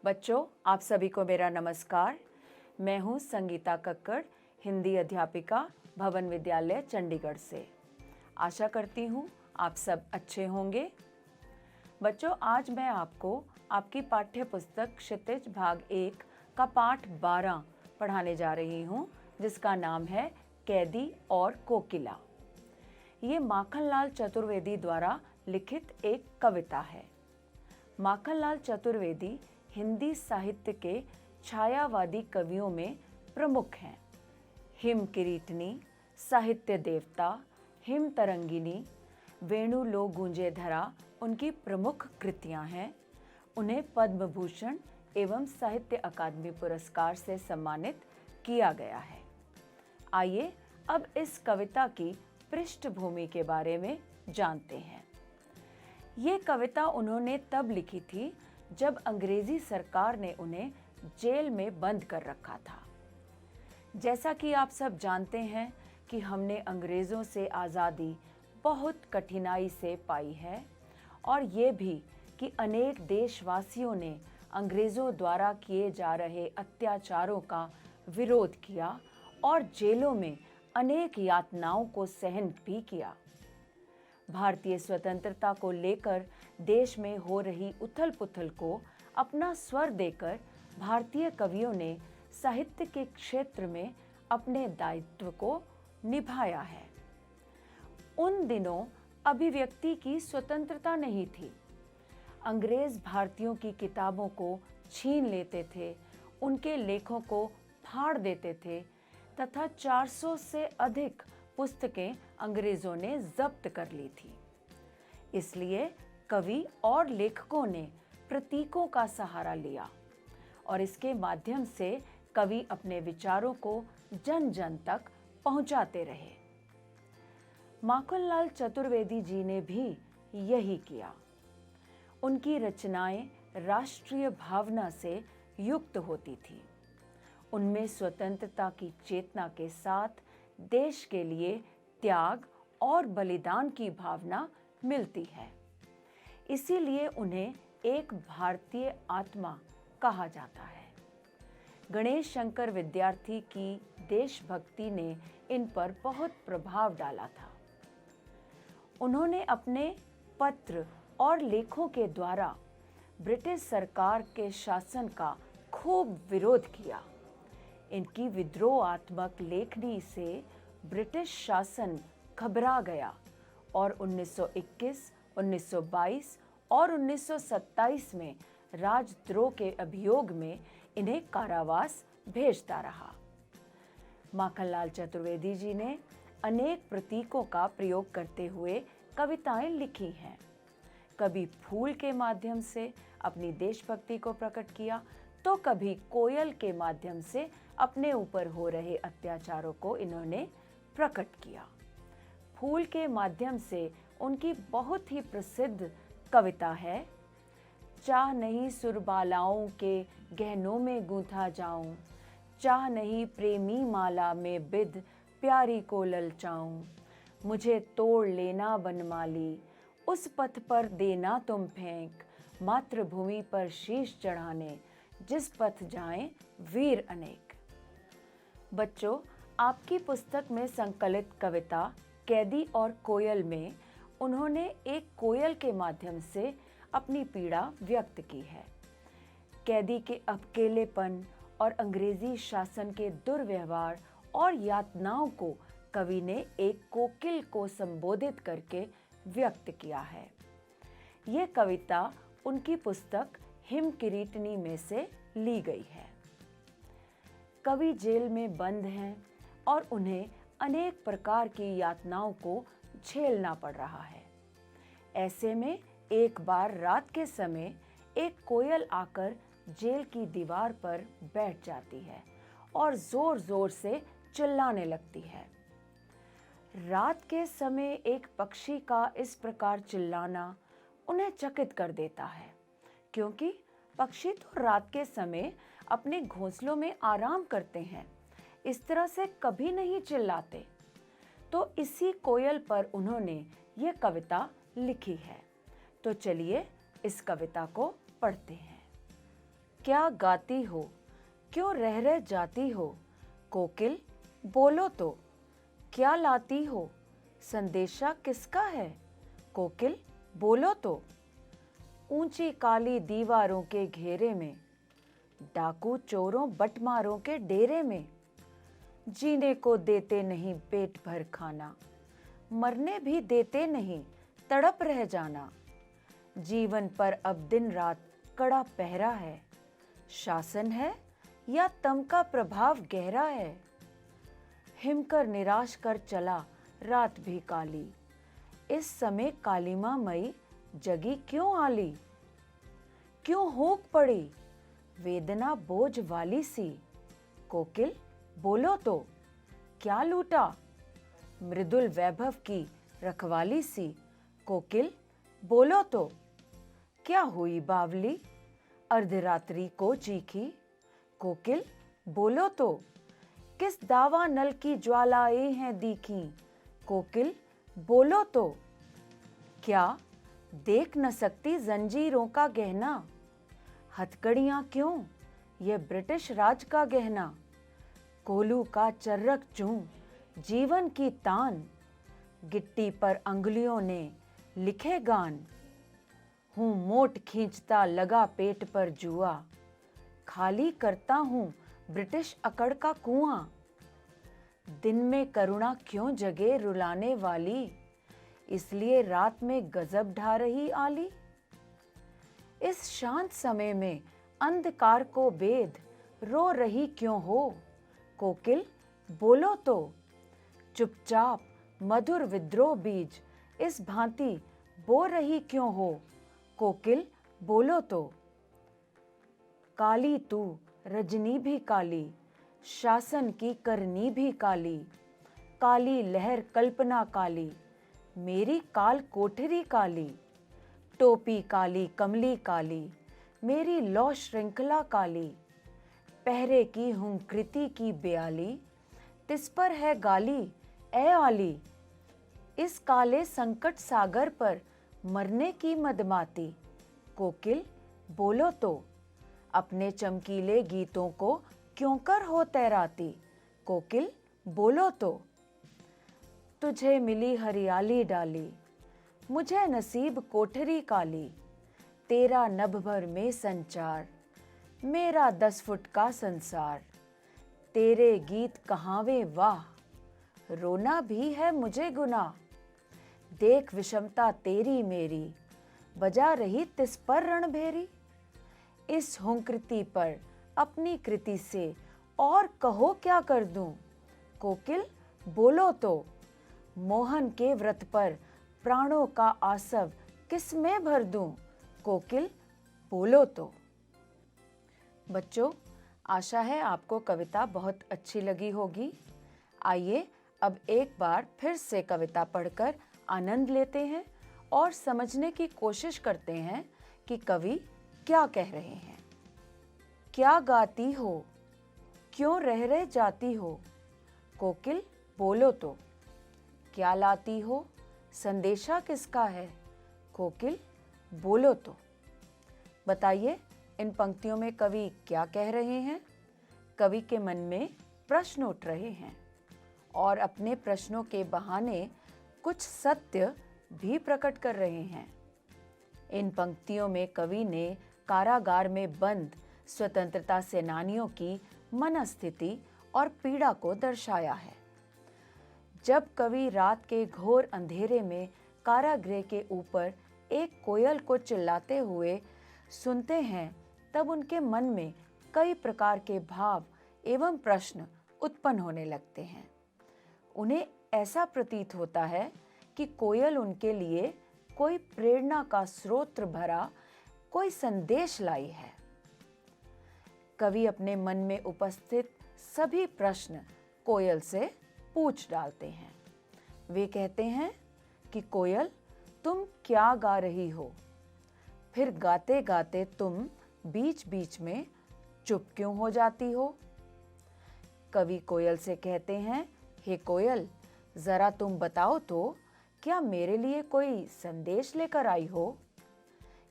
बच्चों, आप सभी को मेरा नमस्कार। मैं हूँ संगीता कक्कड़, हिंदी अध्यापिका, भवन विद्यालय चंडीगढ़ से। आशा करती हूँ आप सब अच्छे होंगे। बच्चों, आज मैं आपको आपकी पाठ्य पुस्तक क्षितिज भाग 1 का पाठ 12 पढ़ाने जा रही हूँ, जिसका नाम है कैदी और कोकिला। ये माखनलाल चतुर्वेदी द्वारा लिखित एक कविता है। माखनलाल चतुर्वेदी हिंदी साहित्य के छायावादी कवियों में प्रमुख हैं। हिम किरीटनी, साहित्य देवता, हिम तरंगिनी, वेणु लो गूंजे धरा उनकी प्रमुख कृतियां हैं। उन्हें पद्म भूषण एवं साहित्य अकादमी पुरस्कार से सम्मानित किया गया है। आइए अब इस कविता की पृष्ठभूमि के बारे में जानते हैं। ये कविता उन्होंने तब लिखी थी जब अंग्रेजी सरकार ने उन्हें जेल में बंद कर रखा था। जैसा कि आप सब जानते हैं कि हमने अंग्रेज़ों से आज़ादी बहुत कठिनाई से पाई है, और ये भी कि अनेक देशवासियों ने अंग्रेज़ों द्वारा किए जा रहे अत्याचारों का विरोध किया और जेलों में अनेक यातनाओं को सहन भी किया। भारतीय स्वतंत्रता को लेकर देश में हो रही उथल-पुथल को अपना स्वर देकर भारतीय कवियों ने साहित्य के क्षेत्र में अपने दायित्व को निभाया है। उन दिनों अभिव्यक्ति की स्वतंत्रता नहीं थी। अंग्रेज भारतीयों की किताबों को छीन लेते थे, उनके लेखों को फाड़ देते थे तथा 400 से अधिक पुस्तकें अंग्रेजों ने जब्त कर ली थी। इसलिए कवि और लेखकों ने प्रतीकों का सहारा लिया और इसके माध्यम से कवि अपने विचारों को जन जन तक पहुंचाते रहे। माखनलाल चतुर्वेदी जी ने भी यही किया। उनकी रचनाएं राष्ट्रीय भावना से युक्त होती थी। उनमें स्वतंत्रता की चेतना के साथ देश के लिए त्याग और बलिदान की भावना मिलती है। इसीलिए उन्हें एक भारतीय आत्मा कहा जाता है। गणेश शंकर विद्यार्थी की देशभक्ति ने इन पर बहुत प्रभाव डाला था। उन्होंने अपने पत्र और लेखों के द्वारा ब्रिटिश सरकार के शासन का खूब विरोध किया। इनकी विद्रोहात्मक लेखनी से ब्रिटिश शासन घबरा गया और 1921, 1922 और 1927 में राजद्रोह के अभियोग में इन्हें कारावास भेजता रहा। माखनलाल चतुर्वेदी जी ने अनेक प्रतीकों का प्रयोग करते हुए कविताएं लिखी हैं। कभी फूल के माध्यम से अपनी देशभक्ति को प्रकट किया, तो कभी कोयल के माध्यम से अपने ऊपर हो रहे अत्याचारों को इन्होंने प्रकट किया। फूल के माध्यम से उनकी बहुत ही प्रसिद्ध कविता है, चाह नहीं सुरबालाओं के गहनों में गूंथा जाऊं, चाह नहीं प्रेमी माला में बिध प्यारी को ललचाऊं, मुझे तोड़ लेना बनमाली, उस पथ पर देना तुम फेंक, मातृभूमि पर शीश चढ़ाने, जिस पथ जाएं वीर अनेक। बच्चों, आपकी पुस्तक में संकलित कविता कैदी और कोयल में उन्होंने एक कोयल के माध्यम से अपनी पीड़ा व्यक्त की है। कैदी के अकेलेपन और अंग्रेजी शासन के दुर्व्यवहार और यातनाओं को कवि ने एक कोकिल को संबोधित करके व्यक्त किया है। ये कविता उनकी पुस्तक हिम किरीटनी में से ली गई है। कवि जेल में बंद हैं और उन्हें अनेक प्रकार की यातनाओं को झेलना पड़ रहा है। ऐसे में एक बार रात के समय एक कोयल आकर जेल की दीवार पर बैठ जाती है और जोर जोर से चिल्लाने लगती है। रात के समय एक पक्षी का इस प्रकार चिल्लाना उन्हें चकित कर देता है, क्योंकि पक्षी तो रात के समय अपने घोंसलों में आराम करते हैं, इस तरह से कभी नहीं चिल्लाते। तो इसी कोयल पर उन्होंने ये कविता लिखी है। तो चलिए इस कविता को पढ़ते हैं। क्या गाती हो, क्यों रह जाती हो, कोकिल बोलो तो। क्या लाती हो, संदेशा किसका है, कोकिल बोलो तो। ऊंची काली दीवारों के घेरे में, डाकू चोरों बटमारों के डेरे में, जीने को देते नहीं पेट भर खाना, मरने भी देते नहीं तड़प रह जाना। जीवन पर अब दिन रात कड़ा पहरा है, शासन है या तम का प्रभाव गहरा है। हिमकर निराश कर चला रात भी काली, इस समय कालिमा मई जगी क्यों आली। क्यों हुक पड़ी वेदना बोझ वाली सी, कोकिल बोलो तो। क्या लूटा मृदुल वैभव की रखवाली सी, कोकिल बोलो तो। क्या हुई बावली अर्धरात्रि को चीखी, कोकिल बोलो तो। किस दावा नल की ज्वालाएं हैं दीखी, कोकिल बोलो तो। क्या देख न सकती जंजीरों का गहना, हथकड़ियां क्यों ये ब्रिटिश राज का गहना। कोलू का चर्रक चूं जीवन की तान, गिट्टी पर अंगुलियों ने लिखे गान। हूं मोट खींचता लगा पेट पर जुआ, खाली करता हूं ब्रिटिश अकड़ का कुआं। दिन में करुणा क्यों जगे रुलाने वाली, इसलिए रात में गजब ढा रही आली। इस शांत समय में अंधकार को बेद रो रही क्यों हो, कोकिल बोलो तो। चुपचाप मधुर विद्रोह बीज इस भांति बो रही क्यों हो, कोकिल बोलो तो। काली तू रजनी भी काली, शासन की करनी भी काली। काली लहर कल्पना काली, मेरी काल कोठरी काली। टोपी काली कमली काली, मेरी लौ श्रृंखला काली। पहरे की हूं कृति की ब्याली, तिस पर है गाली ए आली। इस काले संकट सागर पर मरने की मदमाती, कोकिल बोलो तो। अपने चमकीले गीतों को क्यों कर हो तैराती, कोकिल बोलो तो। तुझे मिली हरियाली डाली, मुझे नसीब कोठरी काली। तेरा नभ भर में संचार, मेरा 10 फुट का संसार। तेरे गीत कहावे वाह, रोना भी है मुझे गुनाह। देख विषमता तेरी मेरी, बजा रही तिस पर रणभेरी। इस हुंकृति पर अपनी कृति से और कहो क्या कर दूं, कोकिल बोलो तो। मोहन के व्रत पर प्राणों का आसव किस में भर दूं, कोकिल बोलो तो। बच्चों, आशा है आपको कविता बहुत अच्छी लगी होगी। आइए अब एक बार फिर से कविता पढ़कर आनंद लेते हैं और समझने की कोशिश करते हैं कि कवि क्या कह रहे हैं। क्या गाती हो, क्यों रह जाती हो, कोकिल बोलो तो। क्या लाती हो, संदेशा किसका है, कोकिल बोलो तो। बताइए इन पंक्तियों में कवि क्या कह रहे हैं। कवि के मन में प्रश्न उठ रहे हैं और अपने प्रश्नों के बहाने कुछ सत्य भी प्रकट कर रहे हैं। इन पंक्तियों में कवि ने कारागार में बंद स्वतंत्रता सेनानियों की मनस्थिति और पीड़ा को दर्शाया है। जब कवि रात के घोर अंधेरे में कारागृह के ऊपर एक कोयल को चिल्लाते हुए सुनते हैं, तब उनके मन में कई प्रकार के भाव एवं प्रश्न उत्पन्न होने लगते हैं। उन्हें ऐसा प्रतीत होता है कि कोयल उनके लिए कोई प्रेरणा का स्रोत भरा कोई संदेश लाई है। कवि अपने मन में उपस्थित सभी प्रश्न कोयल से पूछ डालते हैं। वे कहते हैं कि कोयल, तुम क्या गा रही हो? फिर गाते गाते तुम बीच बीच में चुप क्यों हो जाती हो? कवि कोयल से कहते हैं, हे कोयल, जरा तुम बताओ तो, क्या मेरे लिए कोई संदेश लेकर आई हो?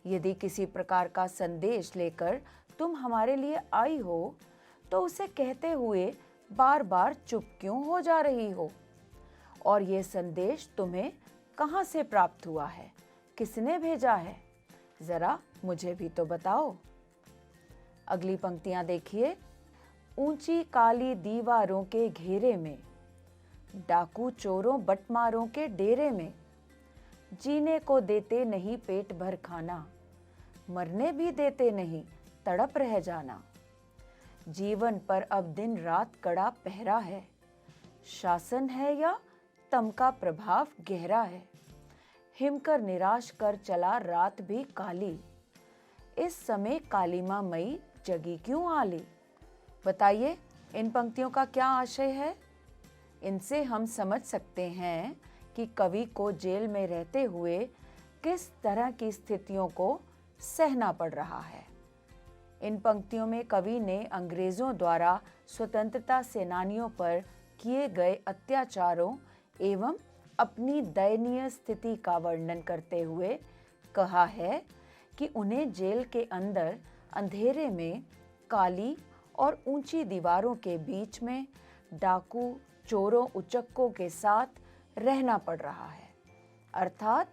यदि किसी प्रकार का संदेश लेकर तुम हमारे लिए आई हो तो उसे कहते हुए बार बार चुप क्यों हो जा रही हो? और ये संदेश तुम्हें कहाँ से प्राप्त हुआ है? किसने भेजा है? जरा मुझे भी तो बताओ। अगली पंक्तियां देखिए। ऊंची काली दीवारों के घेरे में, डाकू चोरों बटमारों के डेरे में, जीने को देते नहीं पेट भर खाना, मरने भी देते नहीं तड़प रह जाना। जीवन पर अब दिन रात कड़ा पहरा है, शासन है या तम का प्रभाव गहरा है। हिमकर निराश कर चला रात भी काली, इस समय कालिमा मई जगी क्यों आली? बताइए इन पंक्तियों का क्या आशय है? इनसे हम समझ सकते हैं कि कवि को जेल में रहते हुए किस तरह की स्थितियों को सहना पड़ रहा है। इन पंक्तियों में कवि ने अंग्रेजों द्वारा स्वतंत्रता सेनानियों पर किए गए अत्याचारों एवं अपनी दयनीय स्थिति का वर्णन करते हुए कहा है कि उन्हें जेल के अंदर अंधेरे में काली और ऊंची दीवारों के बीच में डाकू चोरों उचक्कों के साथ रहना पड़ रहा है, अर्थात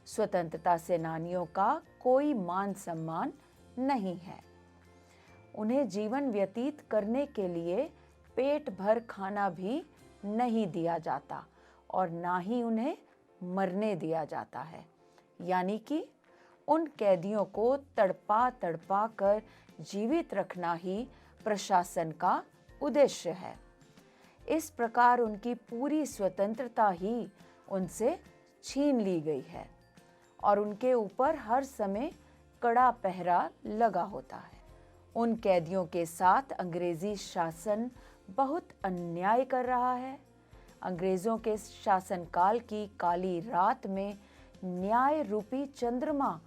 स्वतंत्रता सेनानियों का कोई मान सम्मान नहीं है। उन्हें जीवन व्यतीत करने के लिए पेट भर खाना भी नहीं दिया जाता और ना ही उन्हें मरने दिया जाता है, यानी कि उन कैदियों को तड़पा तड़पा कर जीवित रखना ही प्रशासन का उद्देश्य है। इस प्रकार उनकी पूरी स्वतंत्रता ही उनसे छीन ली गई है और उनके ऊपर हर समय कड़ा पहरा लगा होता है। उन कैदियों के साथ अंग्रेजी शासन बहुत अन्याय कर रहा है। अंग्रेजों के शासनकाल की काली रात में न्याय रूपी चंद्रमा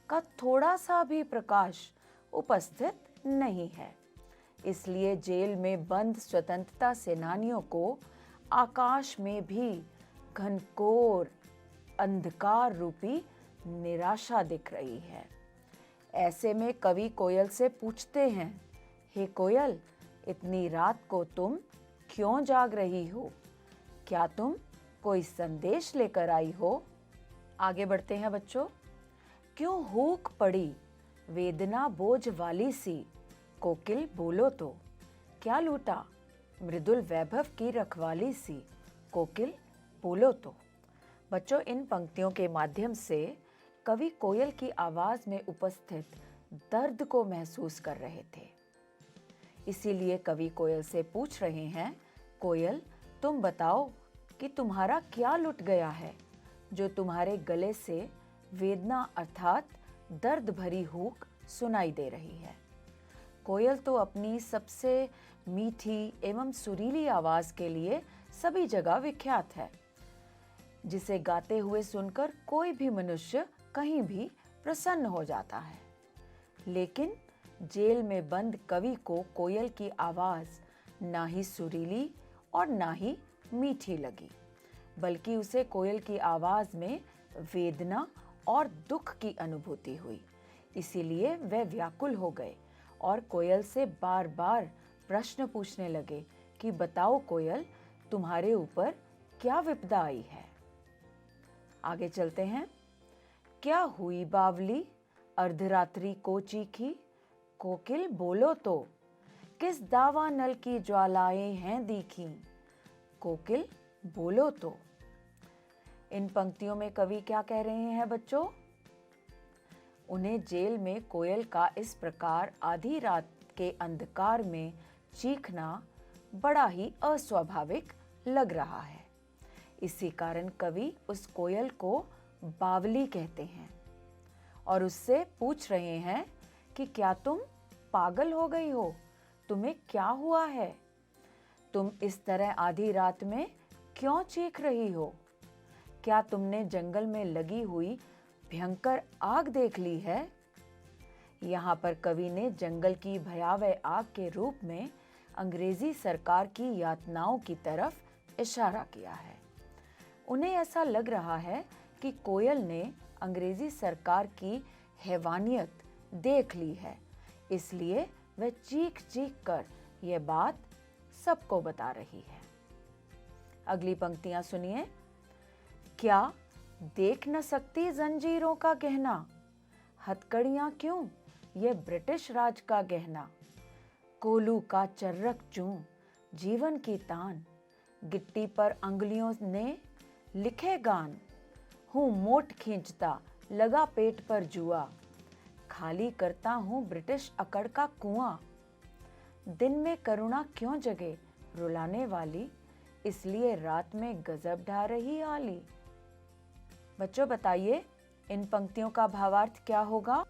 का थोड़ा सा भी प्रकाश उपस्थित नहीं है। इसलिए जेल में बंद स्वतंत्रता सेनानियों को आकाश में भी घनघोर अंधकार रूपी निराशा दिख रही है। ऐसे में कवि कोयल से पूछते हैं, हे कोयल, इतनी रात को तुम क्यों जाग रही हो? क्या तुम कोई संदेश लेकर आई हो? आगे बढ़ते हैं बच्चों। क्यों हूक पड़ी वेदना बोझ वाली सी, कोकिल बोलो तो क्या लूटा मृदुल वैभव की रखवाली सी, कोकिल बोलो तो। बच्चों, इन पंक्तियों के माध्यम से कवि कोयल की आवाज में उपस्थित दर्द को महसूस कर रहे थे। इसीलिए कवि कोयल से पूछ रहे हैं, कोयल तुम बताओ कि तुम्हारा क्या लुट गया है जो तुम्हारे गले से वेदना अर्थात दर्द भरी हूक सुनाई दे रही है। कोयल तो अपनी सबसे मीठी एवं सुरीली आवाज के लिए सभी जगह विख्यात है, जिसे गाते हुए सुनकर कोई भी मनुष्य कहीं भी प्रसन्न हो जाता है। लेकिन जेल में बंद कवि को कोयल की आवाज ना ही सुरीली और ना ही मीठी लगी, बल्कि उसे कोयल की आवाज में वेदना और दुख की अनुभूति हुई। इसीलिए वह व्याकुल हो गए और कोयल से बार बार प्रश्न पूछने लगे कि बताओ कोयल, तुम्हारे ऊपर क्या विपदा आई है? आगे चलते हैं। क्या हुई बावली अर्धरात्रि को चीखी, कोकिल बोलो तो किस दावा नल की ज्वालाएं हैं दीखी, कोकिल बोलो तो। इन पंक्तियों में कवि क्या कह रहे हैं बच्चों? उन्हें जेल में कोयल का इस प्रकार आधी रात के अंधकार में चीखना बड़ा ही अस्वाभाविक लग रहा है। इसी कारण कवि उस कोयल को बावली कहते हैं और उससे पूछ रहे हैं कि क्या तुम पागल हो गई हो? तुम्हें क्या हुआ है? तुम इस तरह आधी रात में क्यों चीख रही हो? क्या तुमने जंगल में लगी हुई भयंकर आग देख ली है? यहाँ पर कवि ने जंगल की भयावह आग के रूप में अंग्रेजी सरकार की यातनाओं की तरफ इशारा किया है। उन्हें ऐसा लग रहा है कि कोयल ने अंग्रेजी सरकार की हैवानियत देख ली है, इसलिए वह चीख चीख कर यह बात सबको बता रही है। अगली पंक्तियां सुनिए। क्या देख न सकती जंजीरों का गहना, हथकड़ियां क्यों ये ब्रिटिश राज का गहना। कोलू का चर्रक चूं जीवन की तान, गिट्टी पर अंगुलियों ने लिखे गान। हूँ मोट खींचता लगा पेट पर जुआ, खाली करता हूँ ब्रिटिश अकड़ का कुआं। दिन में करुणा क्यों जगे रुलाने वाली, इसलिए रात में गजब ढा रही आली। बच्चों बताइए इन पंक्तियों का भावार्थ क्या होगा।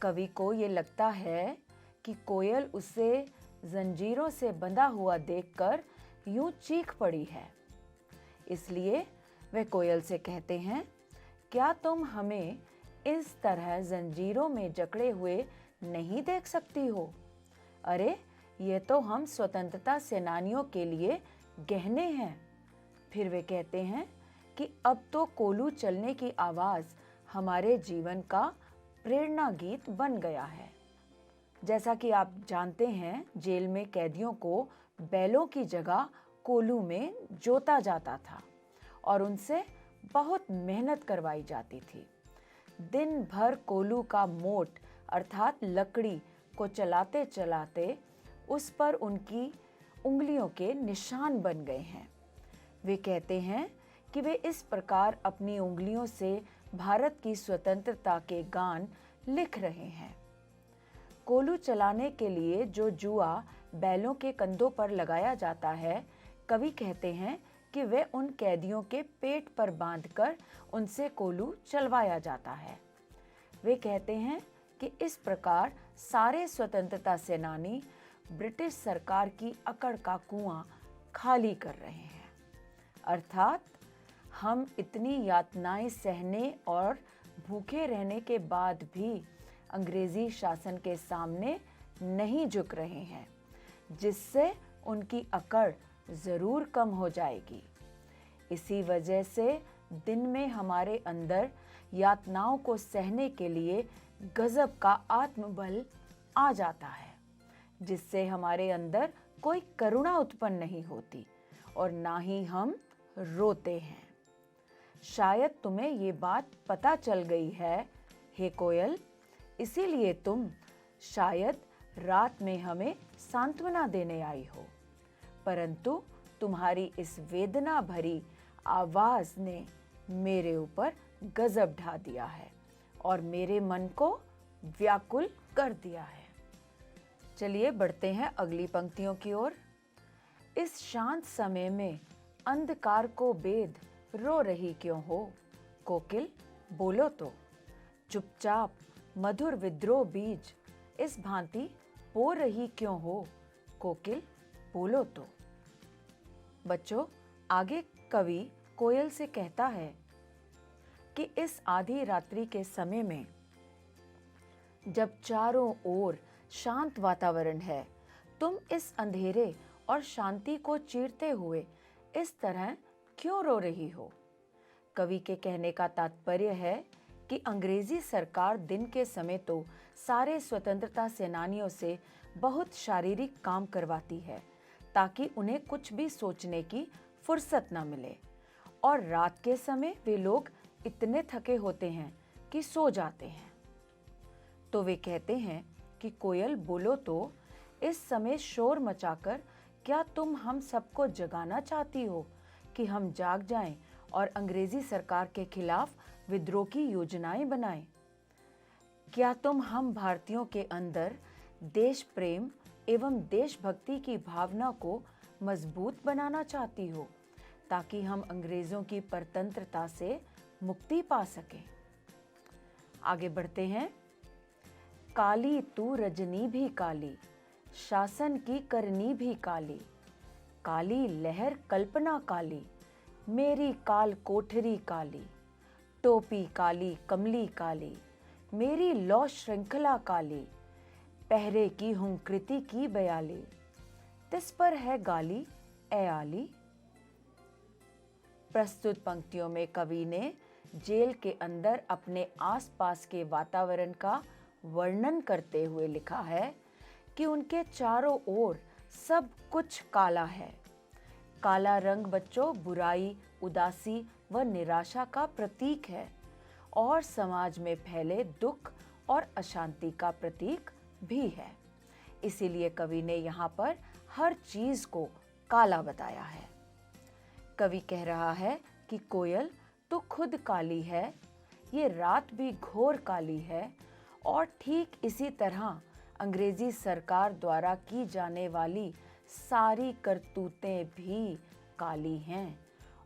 कवि को ये लगता है कि कोयल उसे जंजीरों से बंधा हुआ देखकर यूं चीख पड़ी है, इसलिए वे कोयल से कहते हैं, क्या तुम हमें इस तरह जंजीरों में जकड़े हुए नहीं देख सकती हो। अरे ये तो हम स्वतंत्रता सेनानियों के लिए गहने हैं। फिर वे कहते हैं कि अब तो कोलू चलने की आवाज हमारे जीवन का प्रेरणा गीत बन गया है। जैसा कि आप जानते हैं, जेल में कैदियों को बैलों की जगह कोलू में जोता जाता था और उनसे बहुत मेहनत करवाई जाती थी। दिन भर कोलू का मोट अर्थात लकड़ी को चलाते चलाते उस पर उनकी उंगलियों के निशान बन गए हैं। वे कहते हैं कि वे इस प्रकार अपनी उंगलियों से भारत की स्वतंत्रता के गान लिख रहे हैं। कोलू चलाने के लिए जो जुआ बैलों के कंधों पर लगाया जाता है, कवि कहते हैं कि वे उन कैदियों के पेट पर बांधकर उनसे कोलू चलवाया जाता है। वे कहते हैं कि इस प्रकार सारे स्वतंत्रता सेनानी ब्रिटिश सरकार की अकड़ का कुआं खाली कर रहे हैं। अर्थात हम इतनी यातनाएं सहने और भूखे रहने के बाद भी अंग्रेजी शासन के सामने नहीं झुक रहे हैं, जिससे उनकी अकड़ जरूर कम हो जाएगी। इसी वजह से दिन में हमारे अंदर यातनाओं को सहने के लिए गजब का आत्मबल आ जाता है, जिससे हमारे अंदर कोई करुणा उत्पन्न नहीं होती और ना ही हम रोते हैं। शायद तुम्हें ये बात पता चल गई है हे कोयल, इसीलिए तुम शायद रात में हमें सांत्वना देने आई हो, परंतु तुम्हारी इस वेदना भरी आवाज ने मेरे ऊपर गजब ढा दिया है और मेरे मन को व्याकुल कर दिया है। चलिए बढ़ते हैं अगली पंक्तियों की ओर। इस शांत समय में अंधकार को बेद रो रही क्यों हो, कोकिल बोलो तो। चुपचाप मधुर विद्रोह बीज इस भांति बो रही क्यों हो, कोकिल बोलो तो। बच्चों, आगे कवि कोयल से कहता है कि इस आधी रात्रि के समय में जब चारों ओर शांत वातावरण है, तुम इस अंधेरे और शांति को चीरते हुए इस तरह क्यों रो रही हो। कवि के कहने का तात्पर्य है कि अंग्रेजी सरकार दिन के समय तो सारे स्वतंत्रता सेनानियों से बहुत शारीरिक काम करवाती है ताकि उन्हें कुछ भी सोचने की फुर्सत न मिले, और रात के समय वे लोग इतने थके होते हैं कि सो जाते हैं। तो वे कहते हैं कि कोयल बोलो तो, इस समय शोर मचाकर क्या तुम हम सबको जगाना चाहती हो कि हम जाग जाएं और अंग्रेजी सरकार के खिलाफ विद्रोह की योजनाएं बनाएं? क्या तुम हम भारतीयों के अंदर देश प्रेम एवं देशभक्ति की भावना को मजबूत बनाना चाहती हो ताकि हम अंग्रेजों की परतंत्रता से मुक्ति पा सकें? आगे बढ़ते हैं। काली तू रजनी भी काली, शासन की करनी भी काली, काली लहर कल्पना काली, मेरी काल कोठरी काली, टोपी काली कमली काली, मेरी लौ श्रृंखला काली, पहरे की हूं कृति की बयाली, तिस पर है गाली ए आली। प्रस्तुत पंक्तियों में कवि ने जेल के अंदर अपने आसपास के वातावरण का वर्णन करते हुए लिखा है कि उनके चारों ओर सब कुछ काला है। काला रंग बच्चों बुराई, उदासी व निराशा का प्रतीक है और समाज में फैले दुख और अशांति का प्रतीक भी है। इसीलिए कवि ने यहाँ पर हर चीज को काला बताया है। कवि कह रहा है कि कोयल तो खुद काली है, ये रात भी घोर काली है और ठीक इसी तरह अंग्रेजी सरकार द्वारा की जाने वाली सारी करतूतें भी काली हैं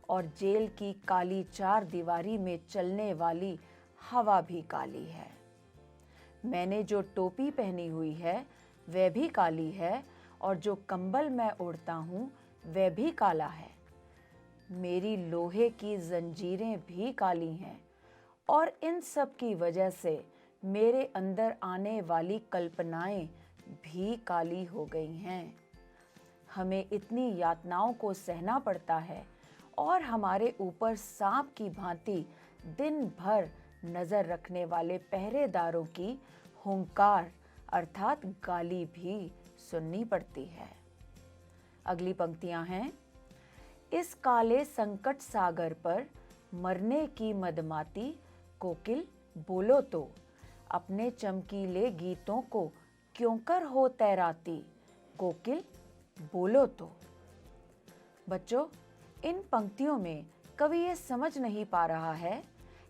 और जेल की काली चार दीवारी में चलने वाली हवा भी काली है। मैंने जो टोपी पहनी हुई है वह भी काली है और जो कंबल मैं ओढ़ता हूँ वह भी काला है। मेरी लोहे की जंजीरें भी काली हैं और इन सब की वजह से मेरे अंदर आने वाली कल्पनाएं भी काली हो गई हैं। हमें इतनी यातनाओं को सहना पड़ता है और हमारे ऊपर सांप की भांति दिन भर नजर रखने वाले पहरेदारों की हुंकार अर्थात गाली भी सुननी पड़ती है। अगली पंक्तियां हैं, इस काले संकट सागर पर मरने की मदमाती कोकिल बोलो तो, अपने चमकीले गीतों को क्यों कर हो तैराती, कोकिल बोलो तो। बच्चों, इन पंक्तियों में कवि ये समझ नहीं पा रहा है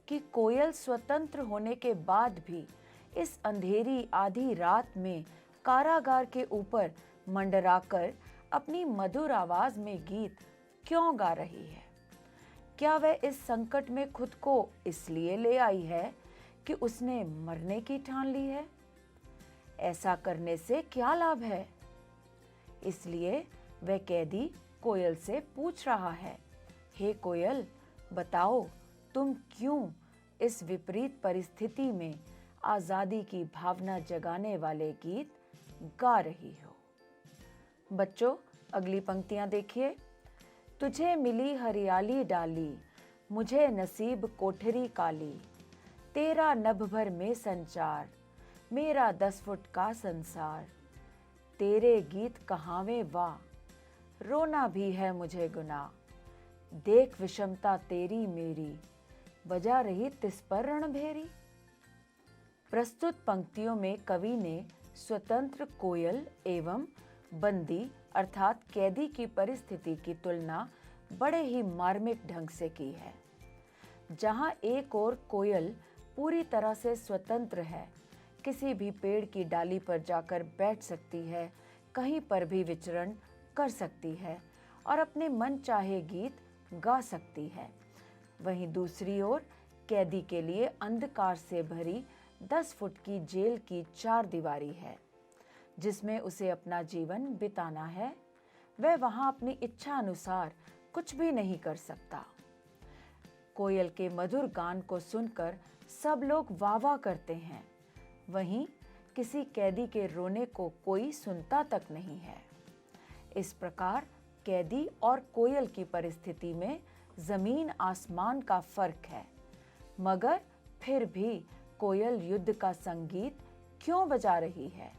कि कोयल स्वतंत्र होने के बाद भी इस अंधेरी आधी रात में कारागार के ऊपर मंडराकर अपनी मधुर आवाज में गीत क्यों गा रही है। क्या वह इस संकट में खुद को इसलिए ले आई है कि उसने मरने की ठान ली है? ऐसा करने से क्या लाभ है? इसलिए वह कैदी कोयल से पूछ रहा है, हे कोयल, बताओ तुम क्यों इस विपरीत परिस्थिति में आजादी की भावना जगाने वाले गीत गा रही हो। बच्चों, अगली पंक्तियां देखिए, तुझे मिली हरियाली डाली, मुझे नसीब कोठरी काली, तेरा नभ भर में संचार, मेरा 10 फुट का संसार, तेरे गीत कहावे वाह, रोना भी है मुझे गुनाह, देख विषमता तेरी मेरी, बजा रही तिस पर रणभेरी। प्रस्तुत पंक्तियों में कवि ने स्वतंत्र कोयल एवं बंदी अर्थात कैदी की परिस्थिति की तुलना बड़े ही मार्मिक ढंग से की है। जहां एक ओर कोयल पूरी तरह से स्वतंत्र है, किसी भी पेड़ की डाली पर जाकर बैठ सकती है, कहीं पर भी विचरण कर सकती है और अपने मन चाहे गीत गा सकती है, वहीं दूसरी ओर कैदी के लिए अंधकार से भरी 10 फुट की जेल की चार दीवारी है, जिसमें उसे अपना जीवन बिताना है। वह वहां अपनी इच्छा अनुसार कुछ भी नहीं कर सकता। कोयल के मधुर गान को सुनकर सब लोग वाह वाह करते हैं, वहीं किसी कैदी के रोने को कोई सुनता तक नहीं है। इस प्रकार कैदी और कोयल की परिस्थिति में जमीन आसमान का फर्क है, मगर फिर भी कोयल युद्ध का संगीत क्यों बजा रही है?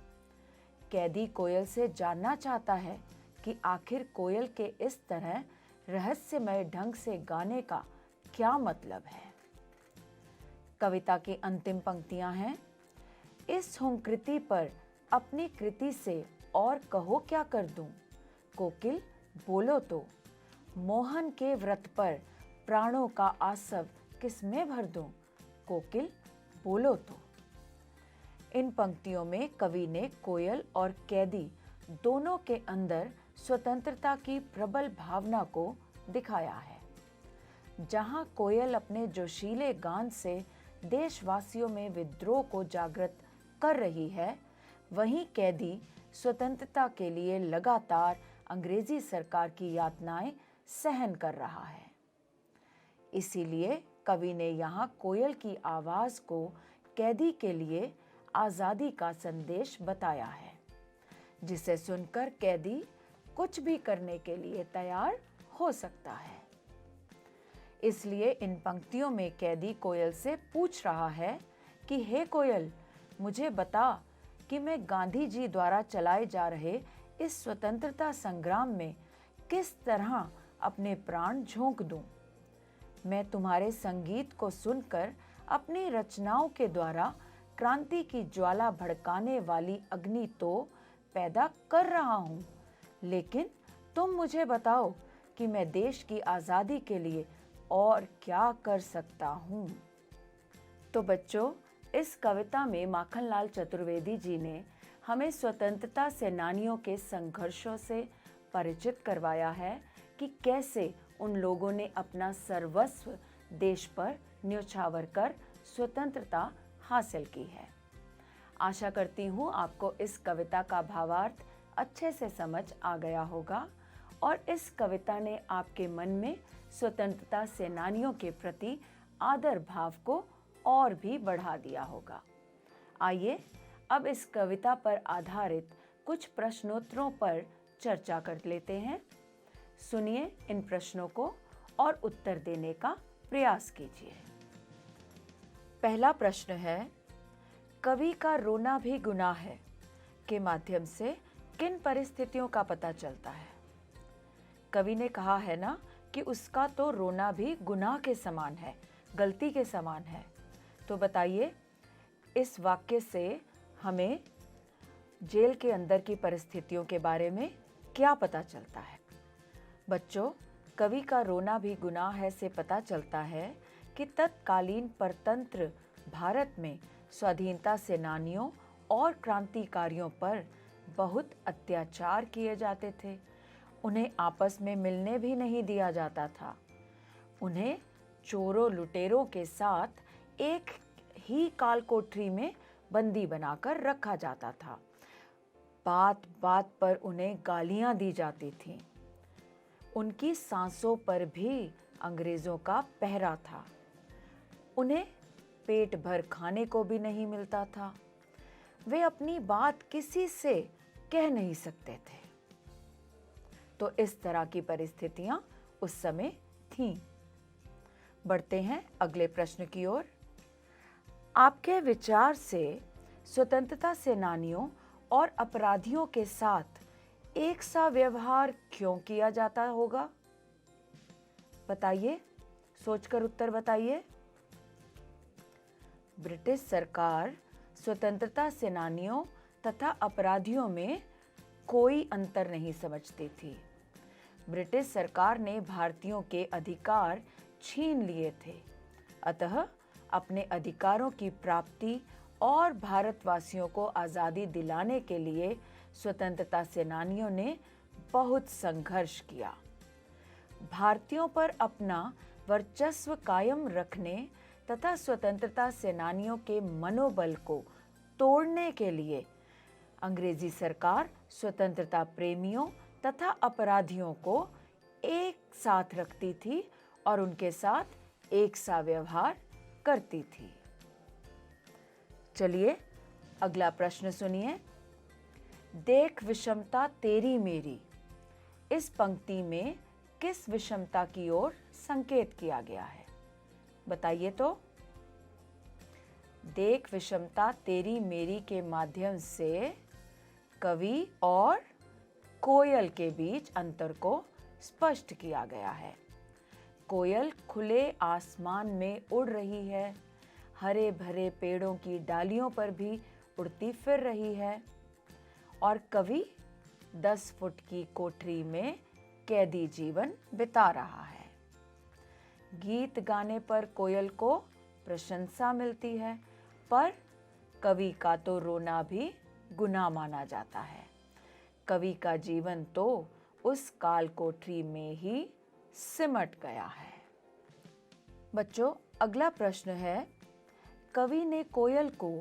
कैदी कोयल से जानना चाहता है कि आखिर कोयल के इस तरह रहस्यमय ढंग से गाने का क्या मतलब है। कविता की अंतिम पंक्तियां हैं, इस हुंकृति पर अपनी कृति से और कहो क्या कर दूं, कोकिल बोलो तो, मोहन के व्रत पर प्राणों का आसव किसमें भर दूं, कोकिल बोलो तो। इन पंक्तियों में कवि ने कोयल और कैदी दोनों के अंदर स्वतंत्रता की प्रबल भावना को दिखाया है। जहां कोयल अपने जोशीले गान से देशवासियों में विद्रोह को जागृत कर रही है, वहीं कैदी स्वतंत्रता के लिए लगातार अंग्रेजी सरकार की यातनाएं सहन कर रहा है। इसीलिए कवि ने यहाँ कोयल की आवाज को कैदी के लिए आजादी का संदेश बताया है, जिसे सुनकर कैदी कुछ भी करने के लिए तैयार हो सकता है। इसलिए इन पंक्तियों में कैदी कोयल से पूछ रहा है कि हे कोयल, मुझे बता कि मैं गांधी जी द्वारा चलाए जा रहे इस स्वतंत्रता संग्राम में किस तरह अपने प्राण झोंक दूं। मैं तुम्हारे संगीत को सुनकर अपनी रचनाओं के द्वारा क्रांति की ज्वाला भड़काने वाली अग्नि तो पैदा कर रहा हूं, लेकिन तुम मुझे बताओ कि मैं देश की आज़ादी के लिए और क्या कर सकता हूं। तो बच्चों, इस कविता में माखनलाल चतुर्वेदी जी ने हमें स्वतंत्रता सेनानियों के संघर्षों से परिचित करवाया है कि कैसे उन लोगों ने अपना सर्वस्व देश पर न्योछावर कर स्वतंत्रता हासिल की है। आशा करती हूँ आपको इस कविता का भावार्थ अच्छे से समझ आ गया होगा और इस कविता ने आपके मन में स्वतंत्रता सेनानियों के प्रति आदर भाव को और भी बढ़ा दिया होगा। आइए अब इस कविता पर आधारित कुछ प्रश्नोत्तरों पर चर्चा कर लेते हैं। सुनिए इन प्रश्नों को और उत्तर देने का प्रयास कीजिए। पहला प्रश्न है, कवि का रोना भी गुनाह है के माध्यम से किन परिस्थितियों का पता चलता है? कवि ने कहा है ना कि उसका तो रोना भी गुनाह के समान है, गलती के समान है। तो बताइए इस वाक्य से हमें जेल के अंदर की परिस्थितियों के बारे में क्या पता चलता है? बच्चों, कवि का रोना भी गुनाह है से पता चलता है कि तत्कालीन परतंत्र भारत में स्वाधीनता सेनानियों और क्रांतिकारियों पर बहुत अत्याचार किए जाते थे। उन्हें आपस में मिलने भी नहीं दिया जाता था। उन्हें चोरों लुटेरों के साथ एक ही काल कोठरी में बंदी बनाकर रखा जाता था। बात बात पर उन्हें गालियां दी जाती थीं। उनकी सांसों पर भी अंग्रेजों का पहरा था। उन्हें पेट भर खाने को भी नहीं मिलता था। वे अपनी बात किसी से कह नहीं सकते थे। तो इस तरह की परिस्थितियां उस समय थीं। बढ़ते हैं अगले प्रश्न की ओर। आपके विचार से स्वतंत्रता सेनानियों और अपराधियों के साथ एक सा व्यवहार क्यों किया जाता होगा? बताइए, सोचकर उत्तर बताइए। ब्रिटिश सरकार स्वतंत्रता सेनानियों तथा अपराधियों में कोई अंतर नहीं समझती थी। ब्रिटिश सरकार ने भारतीयों के अधिकार छीन लिए थे। अतः अपने अधिकारों की प्राप्ति और भारतवासियों को आज़ादी दिलाने के लिए स्वतंत्रता सेनानियों ने बहुत संघर्ष किया। भारतीयों पर अपना वर्चस्व कायम रखने तथा स्वतंत्रता सेनानियों के मनोबल को तोड़ने के लिए अंग्रेजी सरकार स्वतंत्रता प्रेमियों तथा अपराधियों को एक साथ रखती थी और उनके साथ एक सा व्यवहार करती थी। चलिए अगला प्रश्न सुनिए। देख विषमता तेरी मेरी, इस पंक्ति में किस विषमता की ओर संकेत किया गया है? बताइए तो। देख विषमता तेरी मेरी के माध्यम से कवि और कोयल के बीच अंतर को स्पष्ट किया गया है। कोयल खुले आसमान में उड़ रही है, हरे भरे पेड़ों की डालियों पर भी उड़ती फिर रही है, और कवि 10 फुट की कोठरी में कैदी जीवन बिता रहा है। गीत गाने पर कोयल को प्रशंसा मिलती है, पर कवि का तो रोना भी गुनाह माना जाता है। कवि का जीवन तो उस काल कोठरी में ही सिमट गया है। बच्चों, अगला प्रश्न है, कवि ने कोयल को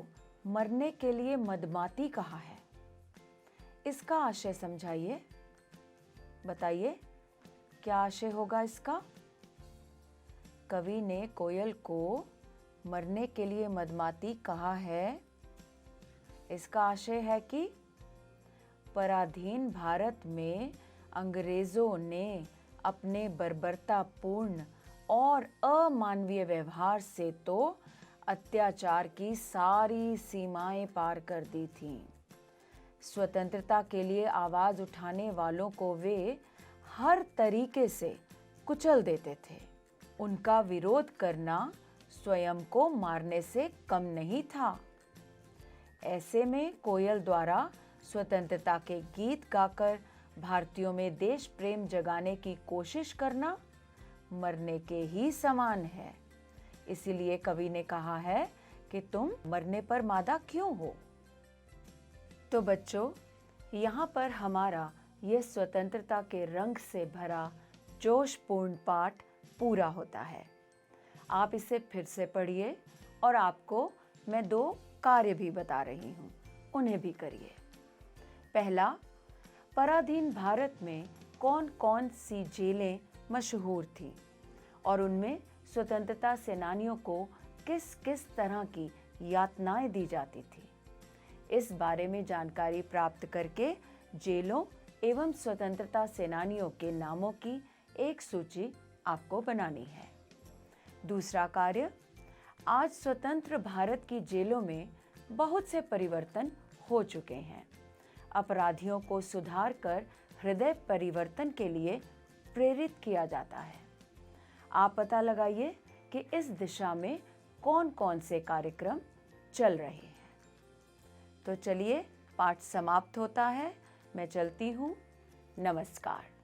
मरने के लिए मदमाती कहा है। इसका आशय समझाइए। बताइए क्या आशय होगा इसका? कवि ने कोयल को मरने के लिए मदमाती कहा है। इसका आशय है कि पराधीन भारत में अंग्रेजों ने अपने बर्बरतापूर्ण और अमानवीय व्यवहार से तो अत्याचार की सारी सीमाएं पार कर दी थीं। स्वतंत्रता के लिए आवाज उठाने वालों को वे हर तरीके से कुचल देते थे। उनका विरोध करना स्वयं को मारने से कम नहीं था। ऐसे में कोयल द्वारा स्वतंत्रता के गीत गाकर भारतीयों में देश प्रेम जगाने की कोशिश करना मरने के ही समान है। इसीलिए कवि ने कहा है कि तुम मरने पर मादा क्यों हो। तो बच्चों, यहाँ पर हमारा ये स्वतंत्रता के रंग से भरा जोशपूर्ण पाठ पूरा होता है। आप इसे फिर से पढ़िए और आपको मैं 2 कार्य भी बता रही हूँ, उन्हें भी करिए। पहला, पराधीन भारत में कौन कौन सी जेलें मशहूर थी और उनमें स्वतंत्रता सेनानियों को किस किस तरह की यातनाएं दी जाती थी। इस बारे में जानकारी प्राप्त करके जेलों एवं स्वतंत्रता सेनानियों के नामों की एक सूची आपको बनानी है। दूसरा कार्य, आज स्वतंत्र भारत की जेलों में बहुत से परिवर्तन हो चुके हैं। अपराधियों को सुधार कर हृदय परिवर्तन के लिए प्रेरित किया जाता है। आप पता लगाइए कि इस दिशा में कौन कौन से कार्यक्रम चल रहे हैं। तो चलिए, पाठ समाप्त होता है। मैं चलती हूँ। नमस्कार।